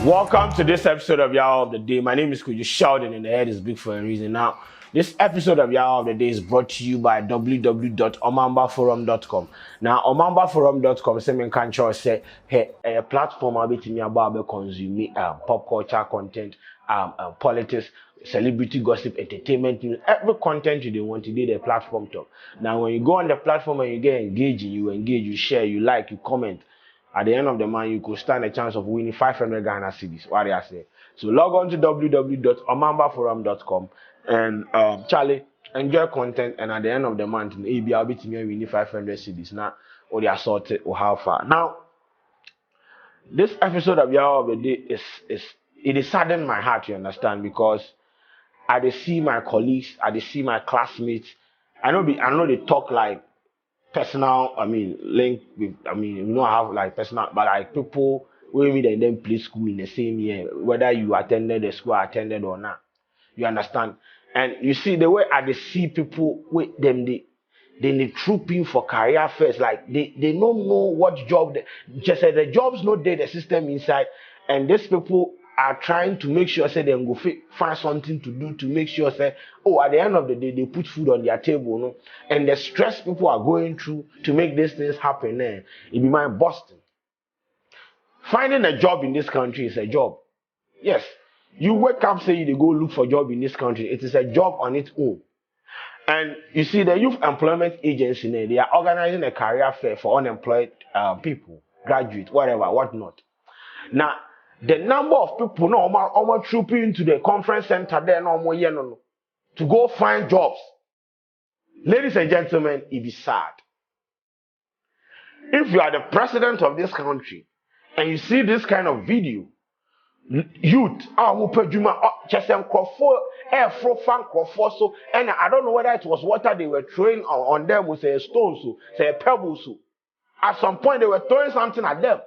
Welcome to this episode of Yawa of the Day. My name is Sheldon and the head is big for a reason. Now, this episode of Yawa of the Day is brought to you by www.omambaforum.com. Now, omambaforum.com say a platform I'll be to me about consuming pop culture content, politics, celebrity gossip, entertainment news, every content you want to do the platform talk. Now, when you go on the platform and you get engaged, you share, you like, you comment. At the end of the month, you could stand a chance of winning 500 Ghana cedis. What do I say? So log on to www.omambaforum.com and Charlie, enjoy content. And at the end of the month, maybe I'll be winning 500 cedis. Now, or they are sorted or how far. Now, this episode of Yawa of the Day is saddened my heart, you understand, because I see my colleagues, I see my classmates. I know they talk like personal, link with, I have like personal, but like people we meet and then play school in the same year, whether you attended the school I attended or not. You understand? And you see the way I see people with them, they trooping for career first, like they don't know what job just say the jobs not there, the system inside, and these people are trying to make sure say they go find something to do to make sure say, oh, at the end of the day they put food on their table, no? And the stress people are going through to make these things happen there, it be my Boston. Finding a job in this country is a job. Yes, you wake up say you go look for a job in this country, it is a job on its own. And you see the Youth Employment Agency, they are organizing a career fair for unemployed people, graduates, whatever, whatnot. Now, the number of people no trooping into the conference center there no to go find jobs. Ladies and gentlemen, it is sad. If you are the president of this country and you see this kind of video, youth, just so, and I don't know whether it was water they were throwing on them with a stone, so say a pebble, so at some point they were throwing something at them.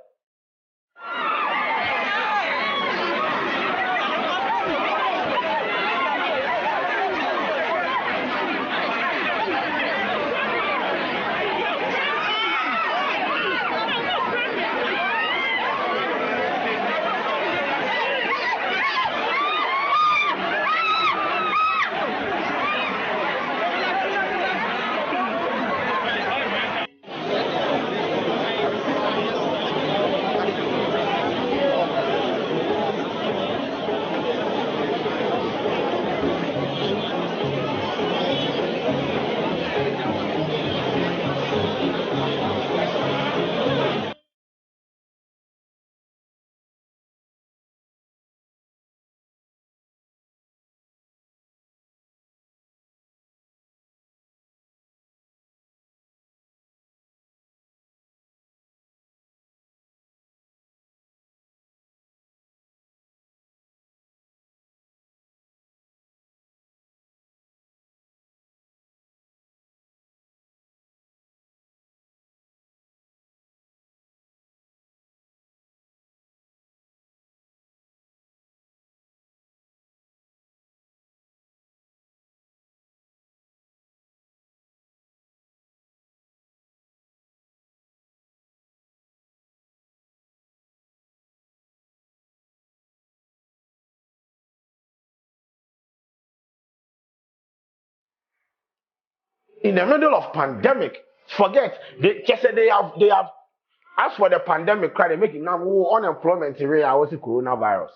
In the middle of pandemic, forget they just said they have as for the pandemic, they make it now unemployment rate. I was the coronavirus.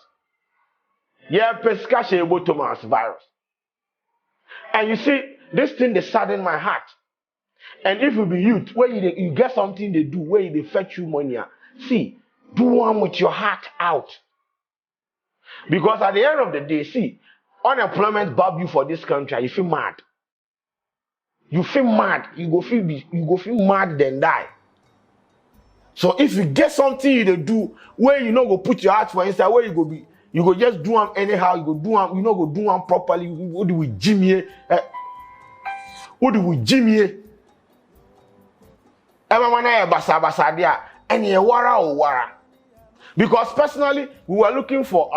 Yeah, pescashe Thomas virus. And you see, this thing they sadden my heart. And if you be youth, where you get something they do, where they fetch you money, see, do one with your heart out. Because at the end of the day, see, unemployment bab you for this country, you feel mad. You feel mad, you go feel mad then die. So if you get something you do where you go put your heart for inside, where you go just do them anyhow, you go do them, go do them properly. What do we Jimmy? What do we Jimmy? Basa dia any wara. Because personally, we were looking for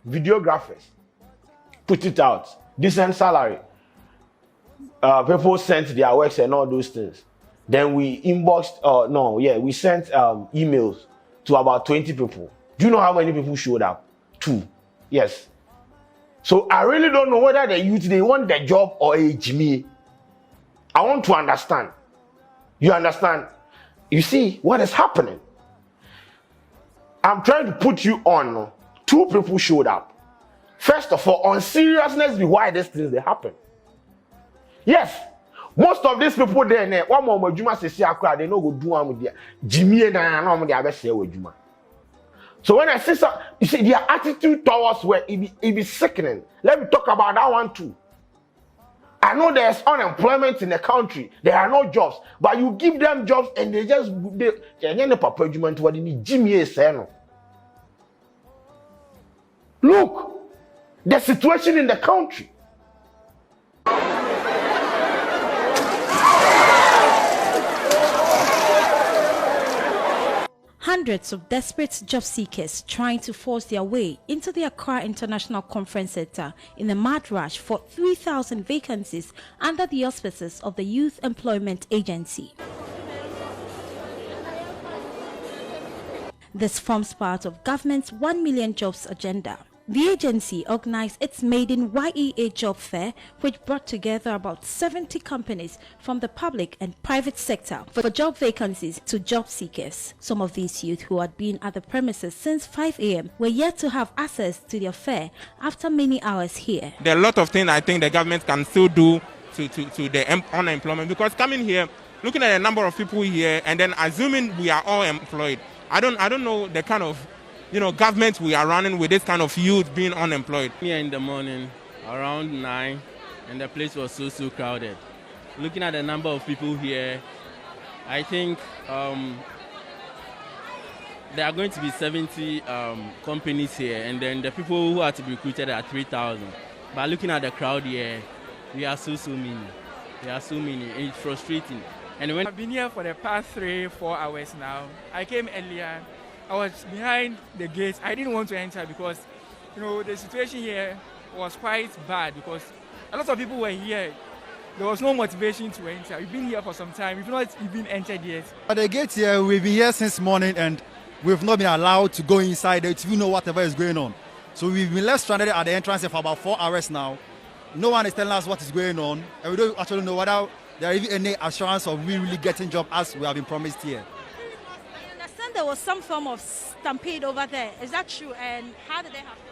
videographers. Put it out, decent salary. People sent their works and all those things. Then we inboxed, we sent emails to about 20 people. Do you know how many people showed up? 2. Yes. So I really don't know whether the youth, they want the job or a Jimmy. I want to understand. You understand? You see what is happening? I'm trying to put you on. 2 people showed up. First of all, on seriousness be why these things they happen. Yes, most of these people there, one more Juma say Accra, they no go do am with Jimmy and I know they have say with Juma. So when I see some, you see their attitude towards where it be sickening. Let me talk about that one too. I know there's unemployment in the country. There are no jobs, but you give them jobs and they just they papa Juma to what they need. Jimmy is saying. Look, the situation in the country. Hundreds of desperate job seekers trying to force their way into the Accra International Conference Centre in a mad rush for 3,000 vacancies under the auspices of the Youth Employment Agency. This forms part of government's 1 million jobs agenda. The agency organized its maiden YEA job fair, which brought together about 70 companies from the public and private sector for job vacancies to job seekers. Some of these youth who had been at the premises since 5 a.m. were yet to have access to their fair after many hours here. There are a lot of things I think the government can still do to the unemployment, because coming here, looking at the number of people here and then assuming we are all employed, I don't know the kind of government we are running with this kind of youth being unemployed. Here in the morning, around 9, and the place was so crowded. Looking at the number of people here, I think there are going to be 70 companies here, and then the people who are to be recruited are 3,000. But looking at the crowd here, we are so many. There are so many, and it's frustrating. And when I've been here for the past 3-4 hours now. I came earlier. I was behind the gate. I didn't want to enter because, the situation here was quite bad because a lot of people were here. There was no motivation to enter. We've been here for some time. We've not even entered yet. At the gate here, we've been here since morning and we've not been allowed to go inside there to know whatever is going on. So we've been left stranded at the entrance for about 4 hours now. No one is telling us what is going on, and we don't actually know whether there is any assurance of we really getting job as we have been promised here. There was some form of stampede over there. Is that true? And how did that happen?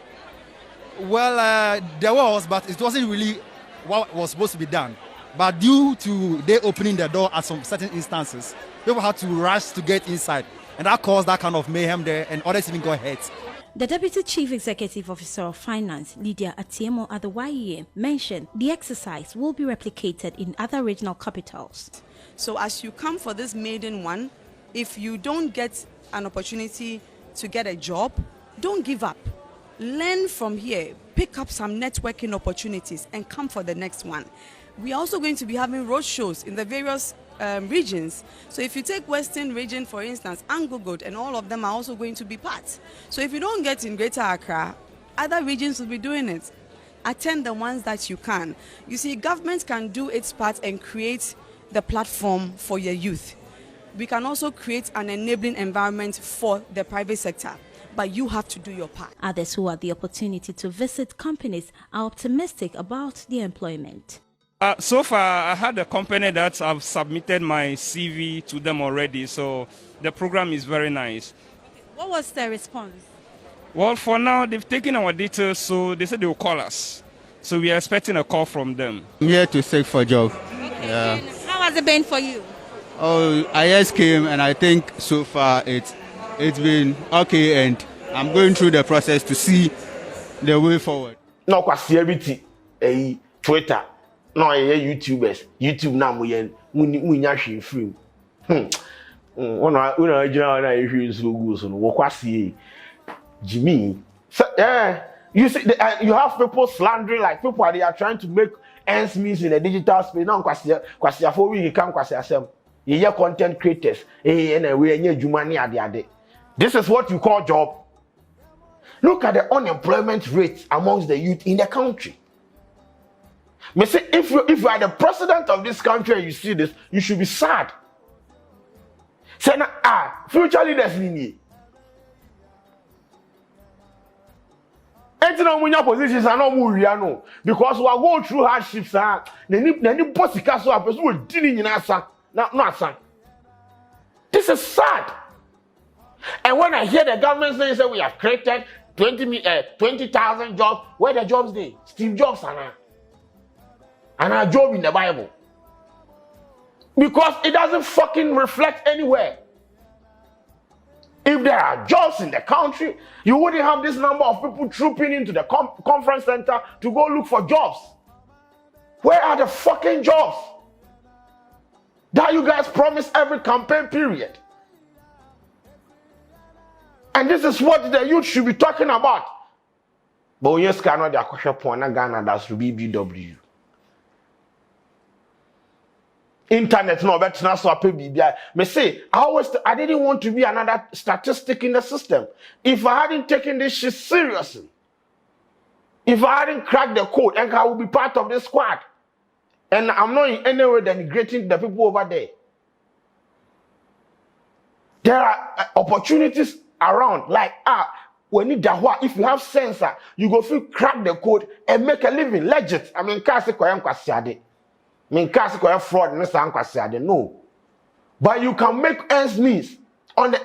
Well, there was, but it wasn't really what was supposed to be done. But due to they opening the door at some certain instances, people had to rush to get inside. And that caused that kind of mayhem there, and others even got hurt. The Deputy Chief Executive Officer of Finance, Lydia Atiemo at the YEA, mentioned the exercise will be replicated in other regional capitals. So as you come for this maiden one, if you don't get an opportunity to get a job, don't give up. Learn from here, pick up some networking opportunities and come for the next one. We are also going to be having road shows in the various regions. So if you take Western region, for instance, Angogod and all of them are also going to be part. So if you don't get in Greater Accra, other regions will be doing it. Attend the ones that you can. You see, government can do its part and create the platform for your youth. We can also create an enabling environment for the private sector, but you have to do your part. Others who had the opportunity to visit companies are optimistic about the employment. So far, I had a company that I've submitted my CV to them already, so the program is very nice. What was the response? Well, for now, they've taken our details, so they said they will call us. So we are expecting a call from them. I'm here to seek for a job. Okay. Yeah. And how has it been for you? Oh, I just came and I think so far it's been okay, and I'm going through the process to see the way forward. No kwasiabiti Twitter, no YouTubers, YouTube na munya hwe free. Una original na hwe so go so no kwasi Jimmy. So, you see you have people slandering, like people are trying to make ends meet in the digital space. Now kwasi for we can kwasi asem. Ye content creators, this is what you call job. Look at the unemployment rate amongst the youth in the country. Me say, if you are the president of this country and you see this, you should be sad. Say future leaders need. Anything on your positions are not more real, because we are going through hardships. Then boss the castle up, we're dealing in our son. Not son. This is sad. And when I hear the government saying that we have created 20,000 jobs, where the jobs they? Steve Jobs and our job in the Bible. Because it doesn't fucking reflect anywhere. If there are jobs in the country, you wouldn't have this number of people trooping into the conference center to go look for jobs. Where are the fucking jobs that you guys promise every campaign period? And this is what the youth should be talking about. But when you scan out the question point, Ghana, that's BBW. Internet no better now so pay BBI. Me say I didn't want to be another statistic in the system. If I hadn't taken this shit seriously, if I hadn't cracked the code, and I would be part of this squad. And I'm not in any way denigrating the people over there. There are opportunities around, like when you if you have sensor, you go feel crack the code and make a living legit. I mean, fraud no. But you can make ends meet on the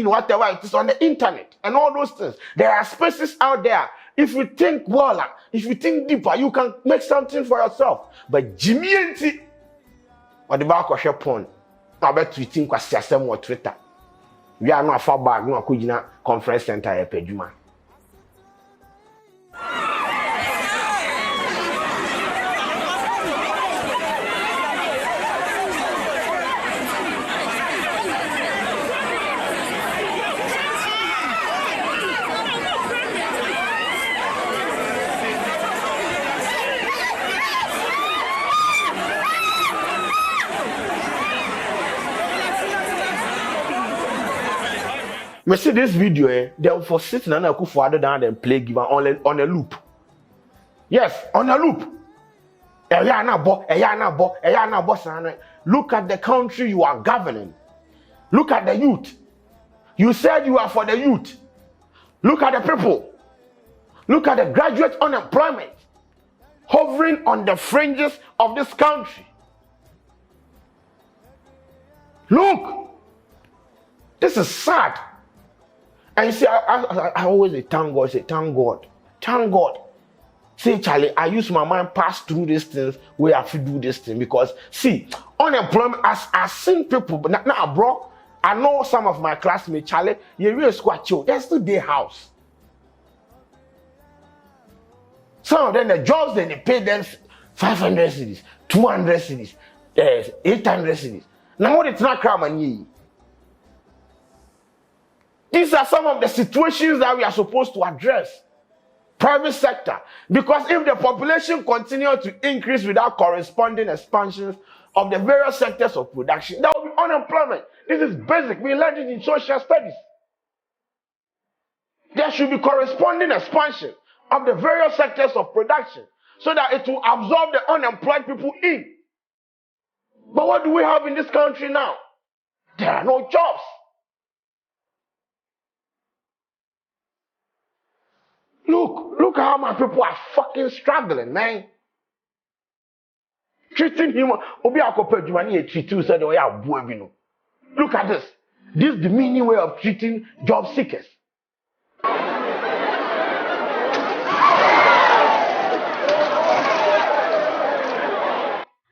whatever it is on the internet and all those things. There are spaces out there. If you think well, if you think deeper, you can make something for yourself. But Jimmy and or the back of your phone, I bet you think was system or Twitter. We are not far back, no Kujina Conference Centre at Pejuma. Me see this video, they for sitting and I could father down and play given on a loop. Yes, on a loop. Look at the country you are governing. Look at the youth. You said you are for the youth. Look at the people. Look at the graduate unemployment hovering on the fringes of this country. Look, this is sad. And you see, I always say, thank God. Say, Charlie, I use my mind pass through these things where I have to do this thing. Because, see, unemployment, I've seen people, but now, bro, I know some of my classmates, Charlie, you're real squat chill. They're still their house. Some of them, the jobs, then they pay them 500 cedis, 200 cedis, 800 cedis. Now, what it's not crime and ye. These are some of the situations that we are supposed to address. Private sector. Because if the population continues to increase without corresponding expansions of the various sectors of production, there will be unemployment. This is basic. We learned it in social studies. There should be corresponding expansion of the various sectors of production so that it will absorb the unemployed people in. But what do we have in this country now? There are no jobs. Look how my people are fucking struggling, man. Treating him, look at this. This is the meaning way of treating job seekers.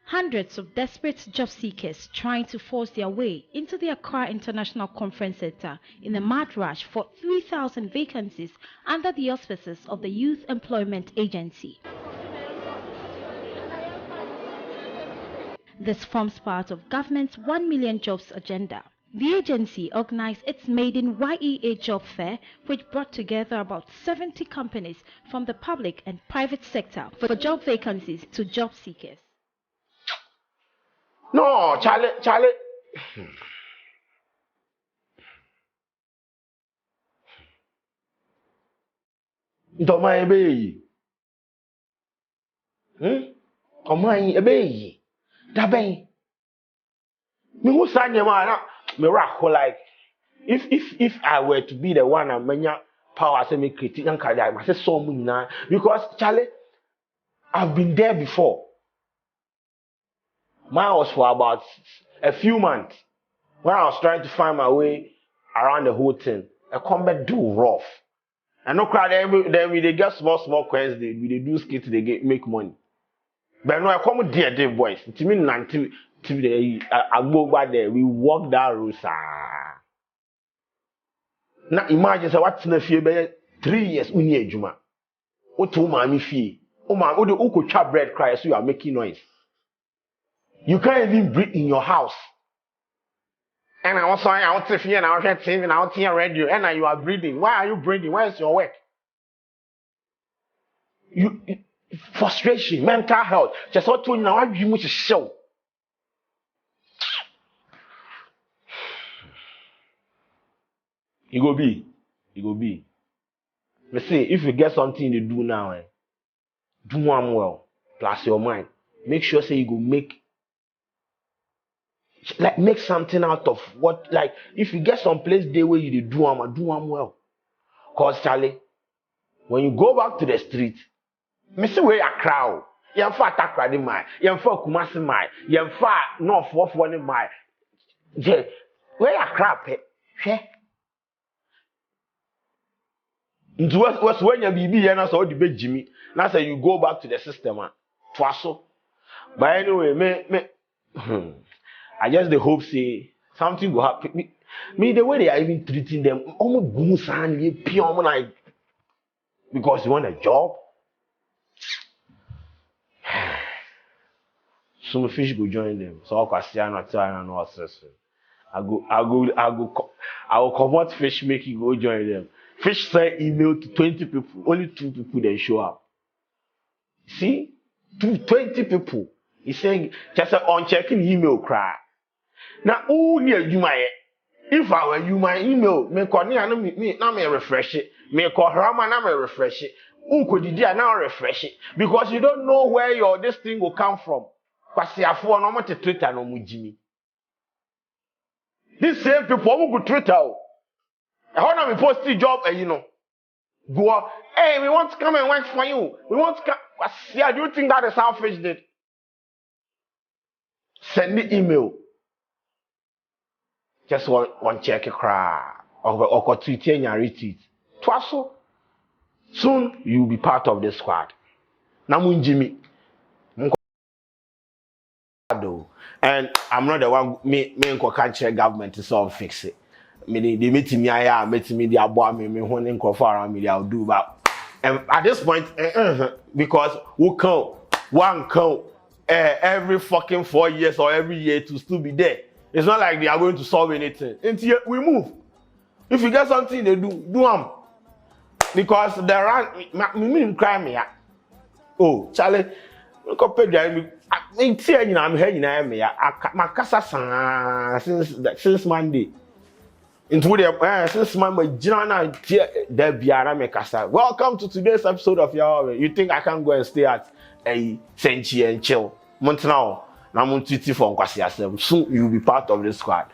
Hundreds of desperate job seekers trying to force their way into the Accra International Conference Centre in a mad rush for 3,000 vacancies under the auspices of the Youth Employment Agency. This forms part of government's 1 million jobs agenda. The agency organized its maiden YEA job fair, which brought together about 70 companies from the public and private sector for job vacancies to job seekers. No, Charlie. Ndoma ebe. Omai ebe. Daben. Me who sanya ma na me rock like if I were to be the one amenya power say me create young career. I say so much now because Charlie, I've been there before. Mine was for about a few months when I was trying to find my way around the whole thing. I come back do rough. And no crowd then we they get small coins, we they do skits, they make money. But no, I come dear boys. To me, I go back there. We walk that road, sir. Now imagine say what's in the fear 3 years uni ejuma. O to mommy fee. O man, o the uko chop bread cry so you are making noise. You can't even breathe in your house. And I was sorry, I want to fear and I was TV and I want to hear radio and now you are breathing. Why are you breathing? Where is your work? You frustration, mental health. Just what to now you must show. You go be. But see, if you get something to do now, do one well. Plus your mind. Make sure say you go make something out of what, like, if you get some place there where you do one well. Cause Charlie, when you go back to the street, me see where you crowd. You fa Accra de mai, you fa Kumasi mai, you fa North Wharf mai. Je, where you crap eh? Into what's when you be and so the big Jimmy. Now say you go back to the system, twaso. But anyway, me. I just the hope say something will happen. Me the way they are even treating them, almost goose and pure like because you want a job. Some fish go join them. So I will convert fish making go join them. Fish send email to 20 people. Only 2 people then show up. See? 20 people. He's saying just on checking email cry. Now, who near you my if I were you my email, me call me now me refresh it. Me call Rama now me refresh it. Who could you now refresh it? Because you don't know where your this thing will come from. Because you have no more to Twitter no mujimi. These same people who go Twitter. I want to post the job and you know. Go, hey, we want to come and work for you. We want to come. Do you think that is how fish did? Send the email. Just one check a cry. Or tweet and retweet. Twaso. Soon you will be part of the squad. Namun Jimmy. And I'm not the one me can't check government to solve fix it. Me they meet me the abo me when in around me I'll do but at this point because we count one count every fucking 4 years or every year to still be there. It's not like they are going to solve anything. Until we move. If you get something they do them. Because they run me cry me. Oh, Charlie, look up there. I'm here me. My casa since Monday. Into the since Monday, Jana there biara me casa. Welcome to today's episode of Yawaoftheday. You think I can go and stay at a Senchi and chill? Month now. Now I'm tweeting for Kwasi. Soon you'll be part of this squad.